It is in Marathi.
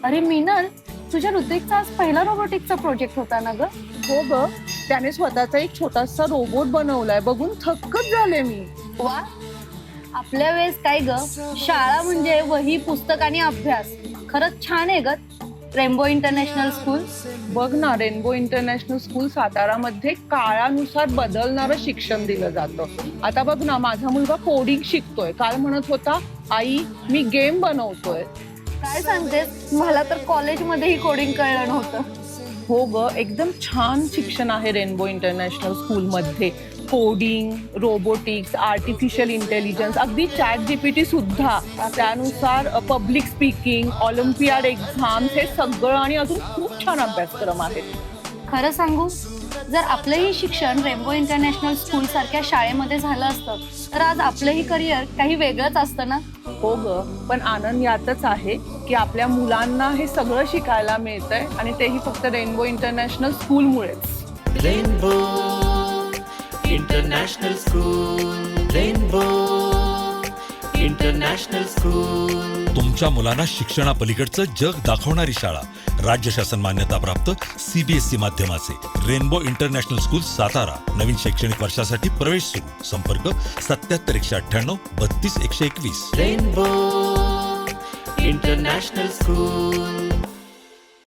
अरे मीनल, तुझ्या ऋतिकचा आज पहिला रोबोटिकचा प्रोजेक्ट होता ना ग? हो ग, त्याने स्वतःचा एक छोटासा रोबोट बनवलाय, बघून थक्कच झाले मी. वा, आपल्या वेळेस काय ग, शाळा म्हणजे वही, पुस्तक आणि अभ्यास. खरंच छान आहे ग रेनबो इंटरनॅशनल स्कूल. बघ ना, रेनबो इंटरनॅशनल स्कूल सातारामध्ये काळानुसार बदलणारं शिक्षण दिलं जातं. आता बघ ना, माझा मुलगा कोडिंग शिकतोय. काल म्हणत होता, आई मी गेम बनवतोय. काय सांगतेस, मला तर कॉलेजमध्येही कोडिंग कळलं नव्हतं. हो ग, एकदम छान शिक्षण आहे रेनबो इंटरनॅशनल स्कूलमध्ये. कोडिंग, रोबोटिक्स, आर्टिफिशियल इंटेलिजन्स, अगदी ChatGPT सुद्धा. त्यानुसार पब्लिक स्पीकिंग, ऑलिम्पियाड एक्झाम्स, हे सगळं आणि अजून खूप छान अभ्यासक्रम आहे. खरं सांगू, जर आपलंही शिक्षण रेनबो इंटरनॅशनल स्कूल सारख्या शाळेमध्ये झालं असतं तर आज आपलंही करिअर काही वेगळंच असतं ना. हो ग, पण आनंद यातच आहे की आपल्या मुलांना हे सगळं शिकायला मिळतंय आणि तेही फक्त रेनबो इंटरनॅशनल स्कूलमुळेच. Rainbow International School, Rainbow International School. तुमच्या मुलांना शिक्षणापलीकडचं जग दाखवणारी शाळा, राज्य शासन मान्यताप्राप्त CBSE माध्यमाचे रेनबो इंटरनॅशनल स्कूल सातारा. नवीन शैक्षणिक वर्षासाठी प्रवेश सुरू. संपर्क 77 198 32 121. Rainbow International school.